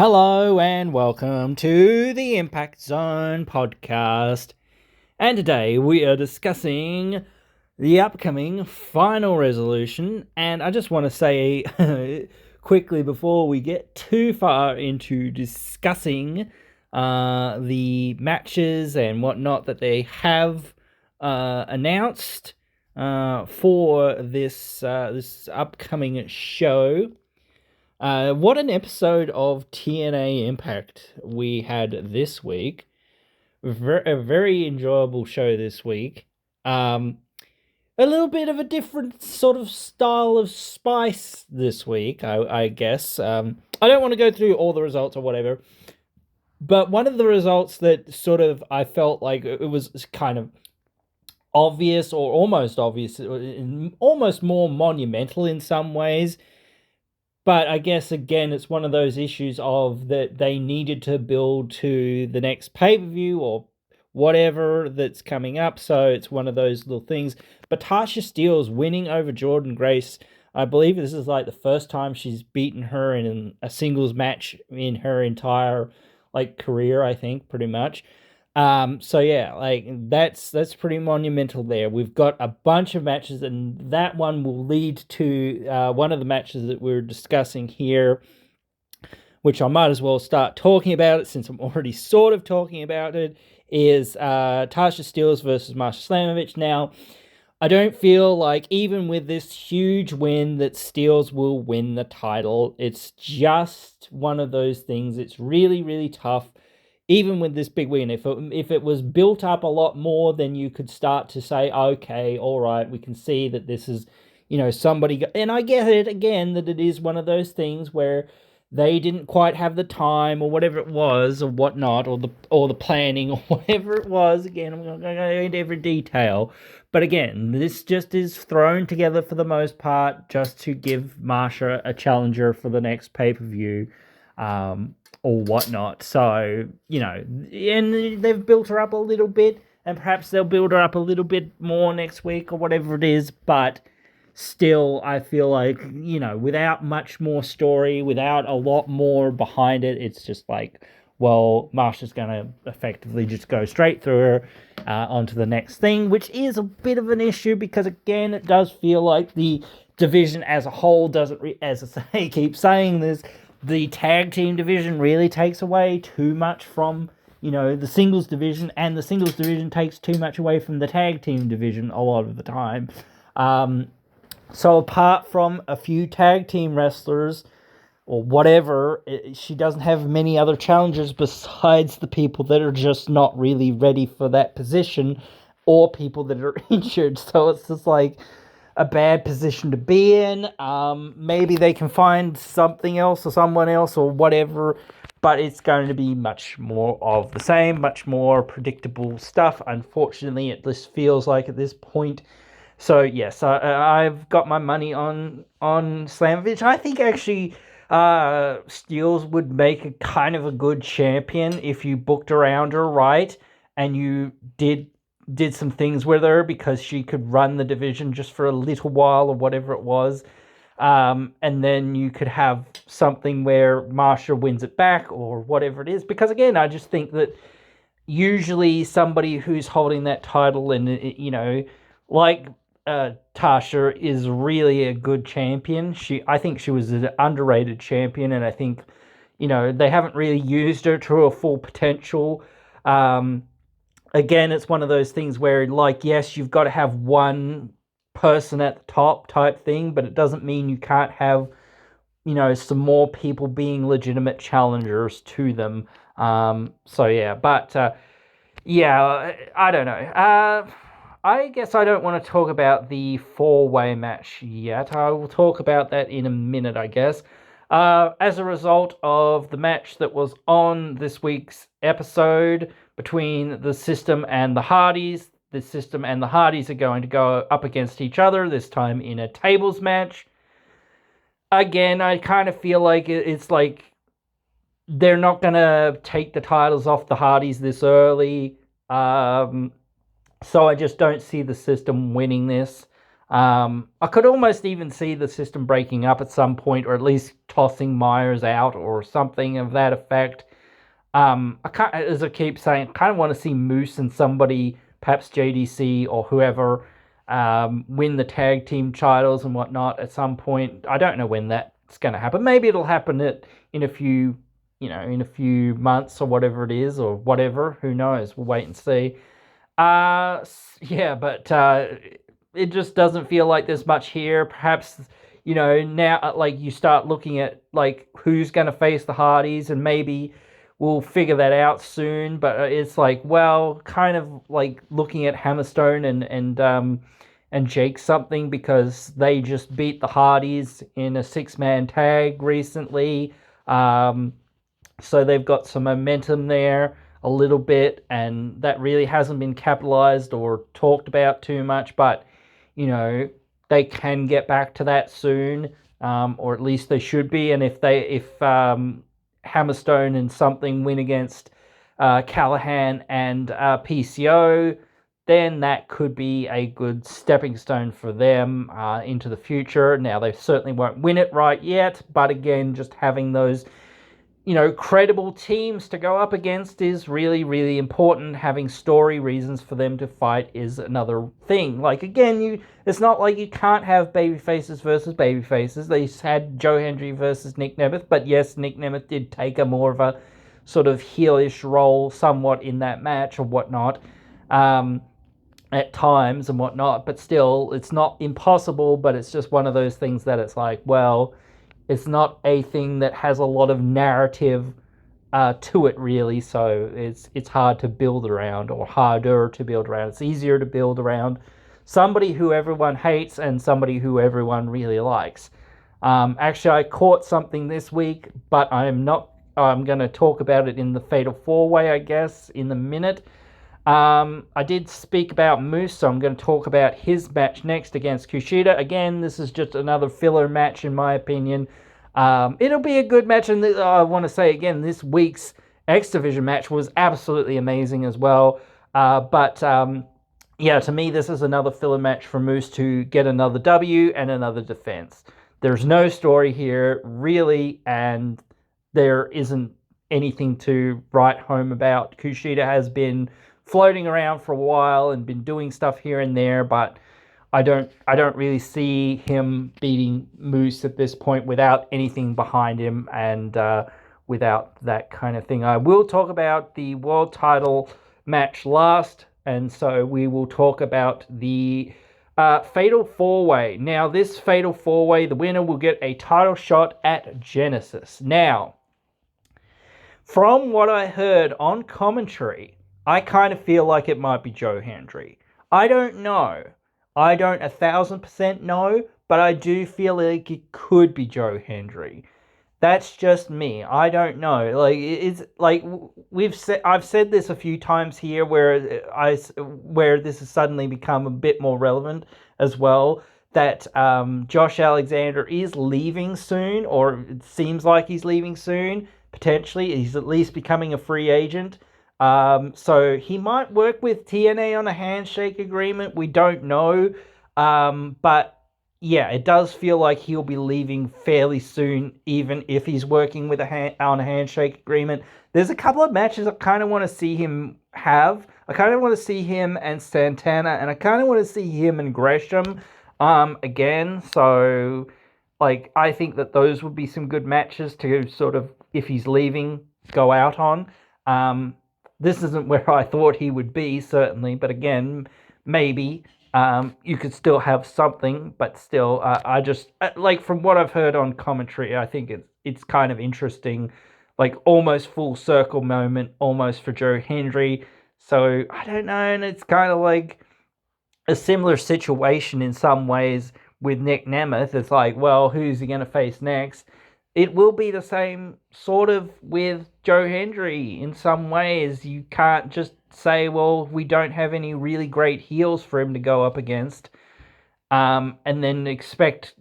Hello and welcome to the Impact Zone podcast. And today we are discussing the upcoming final resolution. And I just want to say quickly before we get too far into discussing the matches and whatnot that they have announced for this upcoming show. What an episode of TNA Impact we had this week. A very enjoyable show this week. A little bit of a different sort of style of spice this week, I guess. I don't want to go through all the results or whatever, but one of the results that sort of I felt like it was kind of obvious or almost obvious, almost more monumental in some ways. But I guess, again, it's one of those issues of that they needed to build to the next pay-per-view or whatever that's coming up. So it's one of those little things. But Tasha Steelz winning over Jordynne Grace. I believe this is like the first time she's beaten her in a singles match in her entire career, I think, pretty much. So yeah, that's pretty monumental there. We've got a bunch of matches, and that one will lead to one of the matches that we're discussing here, which I might as well start talking about it since I'm already sort of talking about it, is Tasha Steelz versus Masha Slamovich. Now, I don't feel like even with this huge win that Steelz will win the title. It's just one of those things. It's really, really tough. Even with this big win, if it was built up a lot more, then you could start to say, okay, all right, we can see that this is, somebody. And I get it, again, that it is one of those things where they didn't quite have the time or whatever it was or whatnot, or the planning or whatever it was. Again, I'm not going to go into every detail. But again, this just is thrown together for the most part just to give Masha a challenger for the next pay-per-view. Or whatnot. So, and they've built her up a little bit, and perhaps they'll build her up a little bit more next week or whatever it is, but still, I feel like, without much more story, without a lot more behind it, it's just like, well, Masha's going to effectively just go straight through her onto the next thing, which is a bit of an issue because, again, it does feel like the division as a whole doesn't, as I say, keep saying this, the tag team division really takes away too much from, the singles division, and the singles division takes too much away from the tag team division a lot of the time. So apart from a few tag team wrestlers or whatever, she doesn't have many other challengers besides the people that are just not really ready for that position or people that are injured. So it's just like a bad position to be in. Maybe they can find something else or someone else or whatever, but it's going to be much more of the same, much more predictable stuff. Unfortunately, it just feels like at this point. So yes, I've got my money on Slamovich. I think actually Steelz would make a kind of a good champion if you booked around her right and you did some things with her, because she could run the division just for a little while or whatever it was. And then you could have something where Masha wins it back or whatever it is. Because again, I just think that usually somebody who's holding that title and, Tasha is really a good champion. I think she was an underrated champion, and I think, they haven't really used her to her full potential. Again, it's one of those things where, yes, you've got to have one person at the top type thing, but it doesn't mean you can't have, some more people being legitimate challengers to them. So, yeah, but, I don't know. I guess I don't want to talk about the four-way match yet. I will talk about that in a minute, I guess. As a result of the match that was on this week's episode between the System and the Hardys, the System and the Hardys are going to go up against each other, this time in a tables match. Again, I kind of feel like it's like they're not going to take the titles off the Hardys this early. So I just don't see the System winning this. I could almost even see the system breaking up at some point, or at least tossing Myers out or something of that effect. I can't, as I keep saying, I kind of want to see Moose and somebody, perhaps JDC or whoever, win the tag team titles and whatnot at some point. I don't know when that's going to happen. Maybe it'll happen in a few, in a few months or whatever it is, or whatever. Who knows? We'll wait and see. Yeah, but it just doesn't feel like there's much here. Perhaps, now, like, you start looking at, like, who's going to face the Hardys, and maybe we'll figure that out soon. But it's like, well, kind of like looking at Hammerstone and Jake something, because they just beat the Hardys in a 6-man tag recently. So they've got some momentum there a little bit, and that really hasn't been capitalized or talked about too much, but they can get back to that soon, or at least they should be. And if Hammerstone and something win against Callahan and PCO, then that could be a good stepping stone for them into the future. Now, they certainly won't win it right yet, but again, just having those credible teams to go up against is really, really important. Having story reasons for them to fight is another thing. Like, again, it's not like you can't have babyfaces versus babyfaces. They had Joe Hendry versus Nick Nemeth, but yes, Nick Nemeth did take a more of a sort of heelish role somewhat in that match or whatnot, at times and whatnot, but still, it's not impossible, but it's just one of those things that it's like, well, it's not a thing that has a lot of narrative to it, really, so it's hard to build around, or harder to build around. It's easier to build around somebody who everyone hates and somebody who everyone really likes. Actually, I caught something this week, but I'm going to talk about it in the Fatal 4-Way, I guess, in a minute. I did speak about Moose, so I'm going to talk about his match next against Kushida. Again, this is just another filler match, in my opinion. It'll be a good match, and I want to say again, this week's X Division match was absolutely amazing as well. But to me, this is another filler match for Moose to get another W and another defense. There's no story here, really, and there isn't anything to write home about. Kushida has been floating around for a while and been doing stuff here and there, but I don't really see him beating Moose at this point without anything behind him, and without that kind of thing. I will talk about the world title match last, and so we will talk about the Fatal 4-Way. Now, this Fatal 4-Way, the winner will get a title shot at Genesis. Now, from what I heard on commentary, I kind of feel like it might be Joe Hendry. I don't know. I don't 1,000% know, but I do feel like it could be Joe Hendry. That's just me. I don't know. Like, it's like I've said this a few times here, where this has suddenly become a bit more relevant as well. That Josh Alexander is leaving soon, or it seems like he's leaving soon. Potentially, he's at least becoming a free agent. So he might work with TNA on a handshake agreement. We don't know. But yeah, it does feel like he'll be leaving fairly soon, even if he's working with on a handshake agreement. There's a couple of matches I kind of want to see him have. I kind of want to see him and Santana, and I kind of want to see him and Gresham again. So, like, I think that those would be some good matches to sort of, if he's leaving, go out on. This isn't where I thought he would be, certainly, but again, maybe you could still have something, but still, I just, like, from what I've heard on commentary, I think it's kind of interesting, like, almost full circle moment, almost for Joe Hendry. So, I don't know, and it's kind of like a similar situation in some ways with Nick Nemeth. It's like, well, who's he going to face next? It will be the same sort of with Joe Hendry in some ways. You can't just say, well, we don't have any really great heels for him to go up against, and then expect,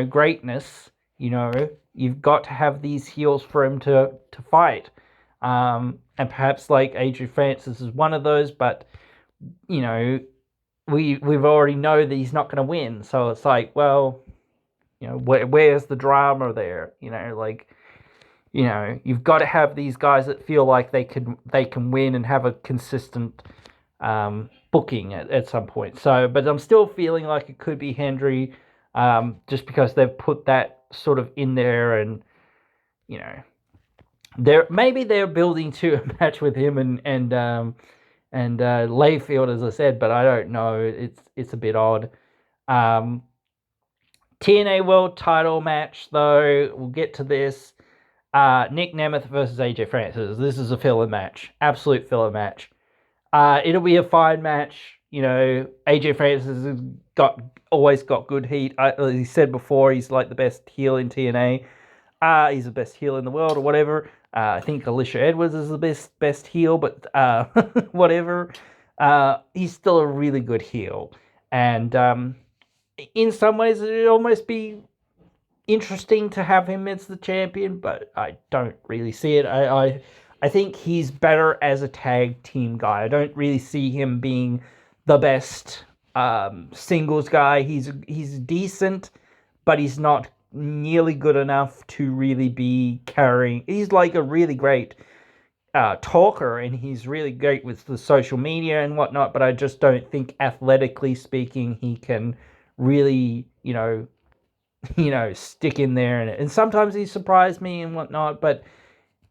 greatness. You've got to have these heels for him to fight. And perhaps, like, Adrian Francis is one of those, but, we've already know that he's not going to win. So it's like, well, where's the drama there? You've got to have these guys that feel like they can win and have a consistent booking at some point. So, but I'm still feeling like it could be Hendry, just because they've put that sort of in there, and they're building to a match with him and Layfield, as I said, but I don't know. It's a bit odd. TNA World Title match, though, we'll get to this. Nick Nemeth versus AJ Francis. This is a filler match, absolute filler match. It'll be a fine match. AJ Francis has always got good heat. As he said before, he's like the best heel in TNA. He's the best heel in the world, or whatever. I think Alicia Edwards is the best heel, but whatever. He's still a really good heel, and in some ways, it'd almost be interesting to have him as the champion, but I don't really see it. I think he's better as a tag team guy. I don't really see him being the best singles guy. He's decent, but he's not nearly good enough to really be carrying. He's like a really great talker, and he's really great with the social media and whatnot, but I just don't think, athletically speaking, he can really, stick in there. And sometimes he surprised me and whatnot, but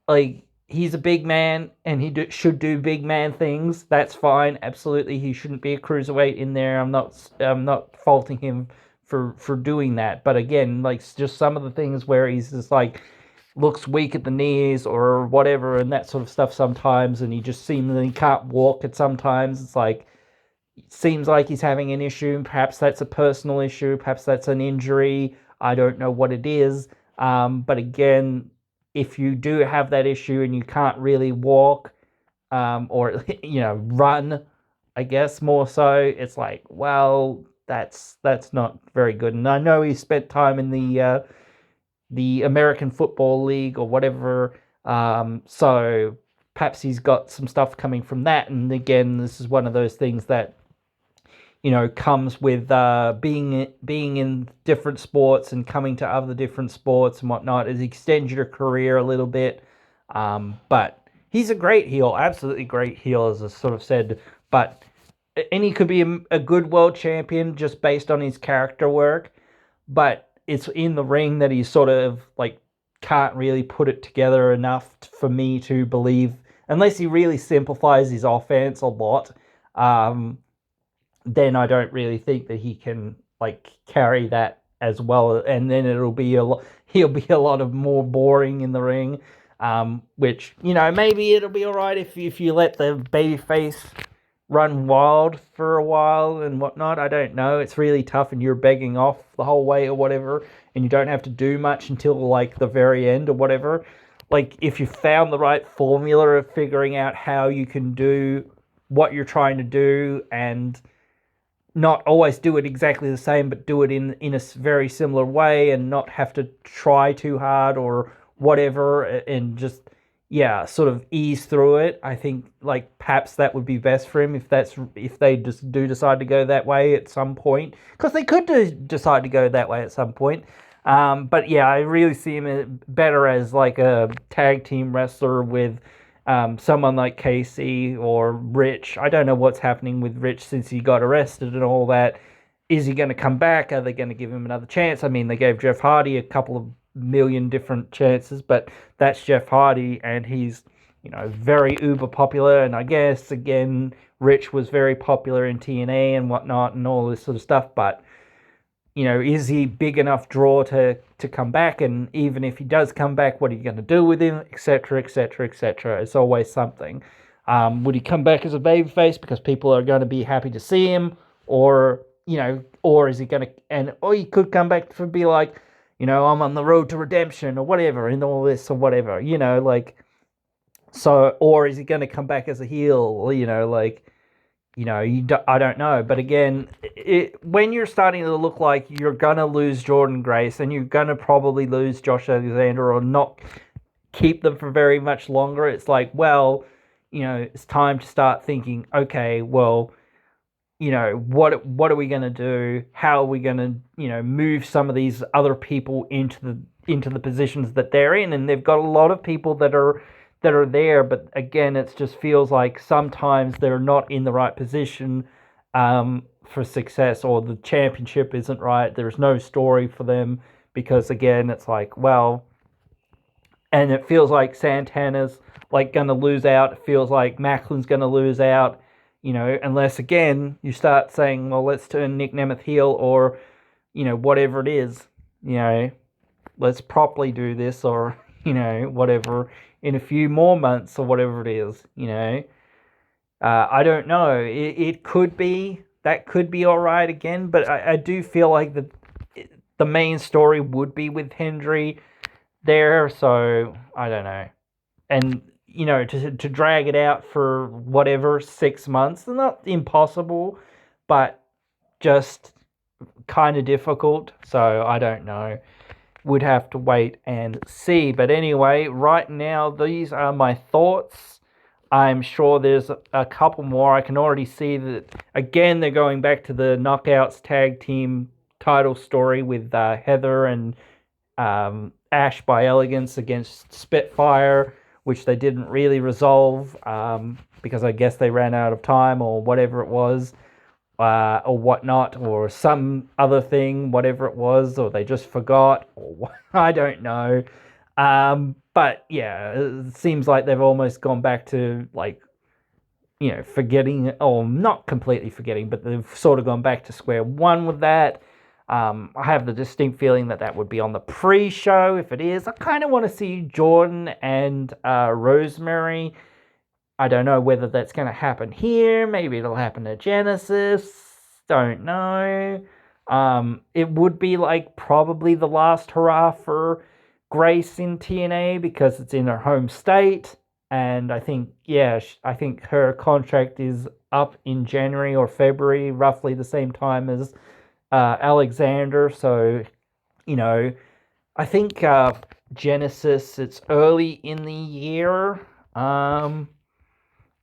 like, he's a big man and he should do big man things. That's fine. Absolutely. He shouldn't be a cruiserweight in there. I'm not faulting him for doing that. But again, like, just some of the things where he's just like, looks weak at the knees or whatever and that sort of stuff sometimes, and he just seemingly can't walk at sometimes. It's like, it seems like he's having an issue. Perhaps that's a personal issue. Perhaps that's an injury. I don't know what it is. But again, if you do have that issue and you can't really walk, or run, I guess more so, it's like, well, that's not very good. And I know he spent time in the American Football League or whatever, so perhaps he's got some stuff coming from that. And again, this is one of those things that comes with being in different sports and coming to other different sports and whatnot. It extends your career a little bit. But he's a great heel, absolutely great heel, as I sort of said. And he could be a good world champion just based on his character work. But it's in the ring that he sort of like can't really put it together enough for me to believe, unless he really simplifies his offense a lot. Then I don't really think that he can like carry that as well, and then he'll be a lot of more boring in the ring, which maybe it'll be all right if you let the babyface run wild for a while and whatnot. I don't know. It's really tough, and you're begging off the whole way or whatever, and you don't have to do much until like the very end or whatever. Like, if you found the right formula of figuring out how you can do what you're trying to do and not always do it exactly the same, but do it in a very similar way and not have to try too hard or whatever, and just, sort of ease through it. I think, like, perhaps that would be best for him if they just do decide to go that way at some point, because they could decide to go that way at some point. But yeah, I really see him better as like a tag team wrestler with someone like Casey or Rich. I don't know what's happening with Rich since he got arrested and all that. Is he going to come back? Are they going to give him another chance? I mean, they gave Jeff Hardy a couple of million different chances, but that's Jeff Hardy, and he's, very uber popular. And I guess, again, Rich was very popular in TNA and whatnot and all this sort of stuff, but is he big enough draw to come back? And even if he does come back, what are you going to do with him, etc., etc., etc.? It's always something. Would he come back as a babyface because people are going to be happy to see him, or is he going to, or he could come back to be like, I'm on the road to redemption or whatever, and all this or whatever, so, or is he going to come back as a heel, I don't know. But again, when you're starting to look like you're going to lose Jordan Grace and you're going to probably lose Josh Alexander or not keep them for very much longer, it's like, well, it's time to start thinking, okay, well, what are we going to do? How are we going to, move some of these other people into the positions that they're in? And they've got a lot of people that are there, but again, it just feels like sometimes they're not in the right position for success, or the championship isn't right. There's no story for them because again, it's like, well, and it feels like Santana's like going to lose out. It feels like Macklin's going to lose out. Unless again you start saying, well, let's turn Nick Nemeth heel, or whatever it is, let's properly do this, or whatever in a few more months, or whatever it is. I don't know. It could be that could be all right again, but I do feel like the main story would be with Hendry there. So I don't know, and to drag it out for whatever 6 months, not impossible, but just kind of difficult. So I don't know. Would have to wait and see. But anyway, right now, these are my thoughts. I'm sure there's a couple more. I can already see that, again, they're going back to the Knockouts tag team title story with Heather and Ash by Elegance against Spitfire, which they didn't really resolve because I guess they ran out of time or whatever it was. Or whatnot, or some other thing, whatever it was, or they just forgot, or I don't know. But yeah, it seems like they've almost gone back to forgetting, or not completely forgetting, but they've sort of gone back to square one with that. I have the distinct feeling that would be on the pre-show. If it is, I kind of want to see Jordan and Rosemary. I don't know whether that's going to happen here. Maybe it'll happen at Genesis. Don't know. It would be probably the last hurrah for Grace in TNA because it's in her home state. And I think, I think her contract is up in January or February, roughly the same time as Alexander. So, I think Genesis, it's early in the year.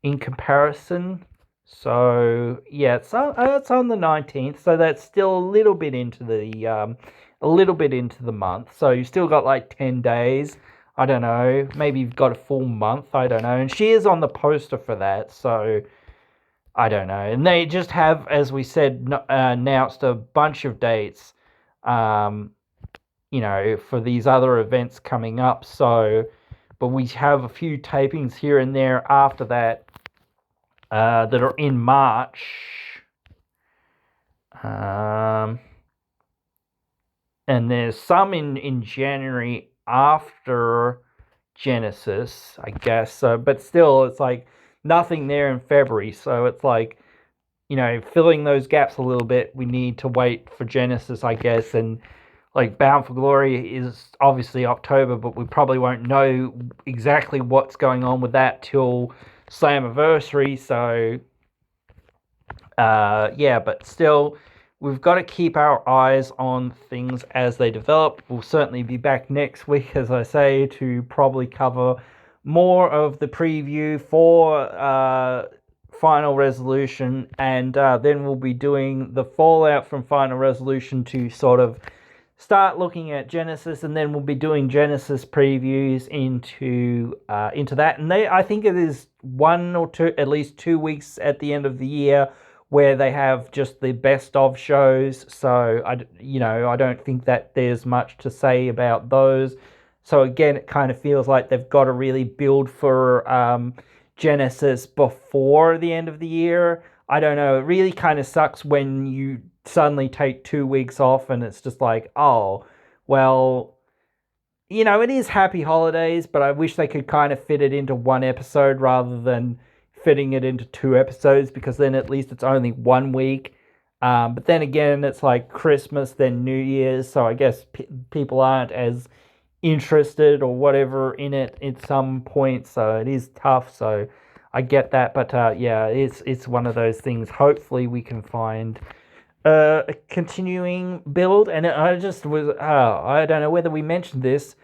In comparison, so yeah, it's on the 19th, so that's still a little bit into the month. So you still got 10 days. I don't know, maybe you've got a full month. I don't know, and she is on the poster for that, so I don't know. And they just have, as we said, announced a bunch of dates, for these other events coming up. So, but we have a few tapings here and there after that. That are in March. And there's some in January after Genesis, I guess. So, but still, it's nothing there in February. So it's filling those gaps a little bit. We need to wait for Genesis, I guess. And Bound for Glory is obviously October, but we probably won't know exactly what's going on with that till Slammiversary. So but still, we've got to keep our eyes on things as they develop. We'll certainly be back next week, as I say, to probably cover more of the preview for Final Resolution, and then we'll be doing the fallout from Final Resolution to sort of start looking at Genesis, and then we'll be doing Genesis previews into that. And I think it is 1 or 2, at least 2 weeks at the end of the year, where they have just the best of shows. So I don't think that there's much to say about those. So again, it kind of feels like they've got to really build for Genesis before the end of the year. I don't know. It really kind of sucks when you suddenly take 2 weeks off and it's just oh, well, it is happy holidays, but I wish they could kind of fit it into one episode rather than fitting it into 2 episodes, because then at least it's only 1 week. But then again, it's Christmas, then New Year's, so I guess people aren't as interested or whatever in it at some point, so it is tough. So I get that, but it's one of those things. Hopefully we can find a continuing build. And I just was I don't know whether we mentioned this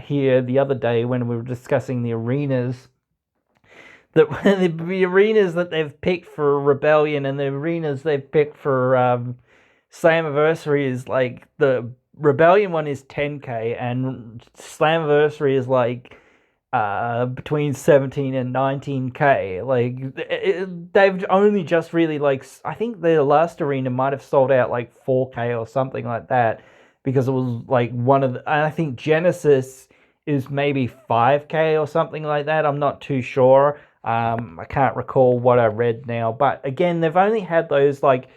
here the other day when we were discussing the arenas, the arenas that they've picked for Rebellion and the arenas they've picked for Slammiversary is like the Rebellion one is 10K and Slammiversary is like between 17 and 19K. Like they've only just really like I think the last arena might have sold out like 4K or something like that because it was like one of the, I think Genesis is maybe 5K or something like that. I'm not too sure. I can't recall what I read now, but again, they've only had those like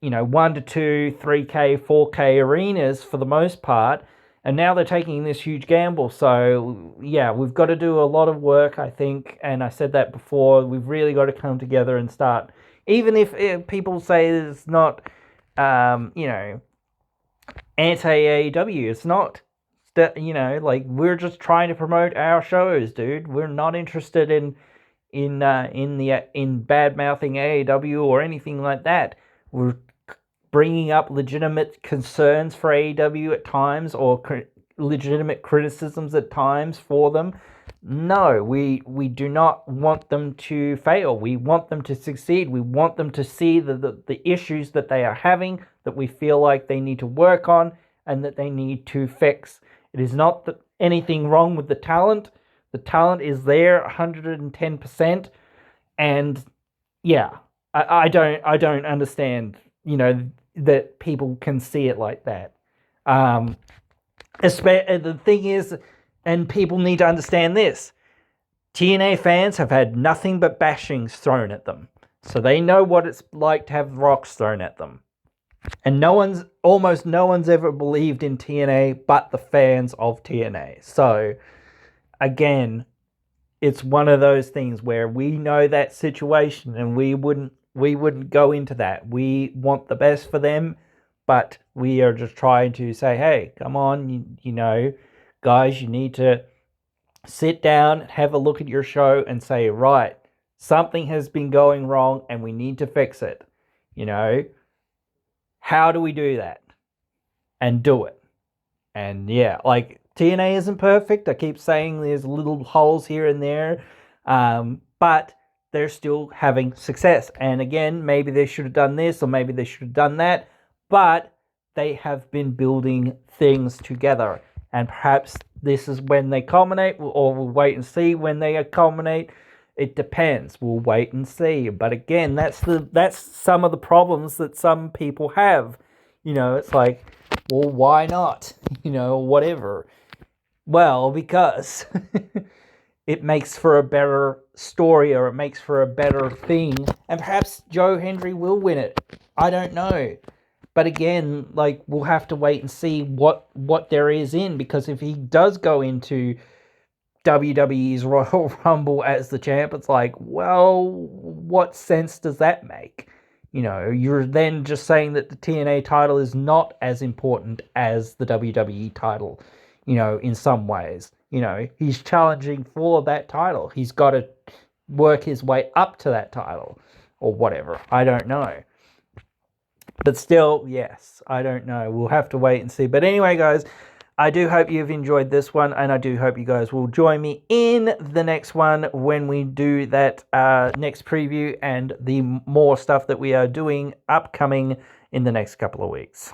1 to 2, 3K, 4K arenas for the most part, and now they're taking this huge gamble. So yeah, we've got to do a lot of work, I think, and I said that before. We've really got to come together and start, even if people say it's not, anti-AEW, it's not. Like we're just trying to promote our shows, dude. We're not interested in bad mouthing AEW or anything like that. We're bringing up legitimate concerns for AEW at times or legitimate criticisms at times for them. No, we do not want them to fail. We want them to succeed. We want them to see the issues that they are having, that we feel like they need to work on and that they need to fix. It is not anything wrong with the talent. The talent is there 110%. And yeah, I don't understand, that people can see it like that. The thing is, and people need to understand this, TNA fans have had nothing but bashings thrown at them. So they know what it's like to have rocks thrown at them. And almost no one's ever believed in TNA but the fans of TNA. So, again, it's one of those things where we know that situation and we wouldn't go into that. We want the best for them, but we are just trying to say, hey, come on, guys, you need to sit down, have a look at your show and say, right, something has been going wrong and we need to fix it. How do we do that? And do it. And yeah, like TNA isn't perfect. I keep saying there's little holes here and there, but they're still having success. And again, maybe they should have done this or maybe they should have done that, but they have been building things together. And perhaps this is when they culminate, or we'll wait and see when they culminate. It depends. We'll wait and see. But again, that's some of the problems that some people have. It's like, well, why not? Whatever. Well, because it makes for a better story or it makes for a better thing. And perhaps Joe Hendry will win it. I don't know. But again, like, we'll have to wait and see what there is in. Because if he does go into WWE's Royal Rumble as the champ, it's like, well, what sense does that make? You're then just saying that the TNA title is not as important as the WWE title, in some ways. He's challenging for that title. He's got to work his way up to that title or whatever. I don't know. But still, yes, I don't know. We'll have to wait and see. But anyway, guys, I do hope you've enjoyed this one, and I do hope you guys will join me in the next one when we do that next preview and the more stuff that we are doing upcoming in the next couple of weeks.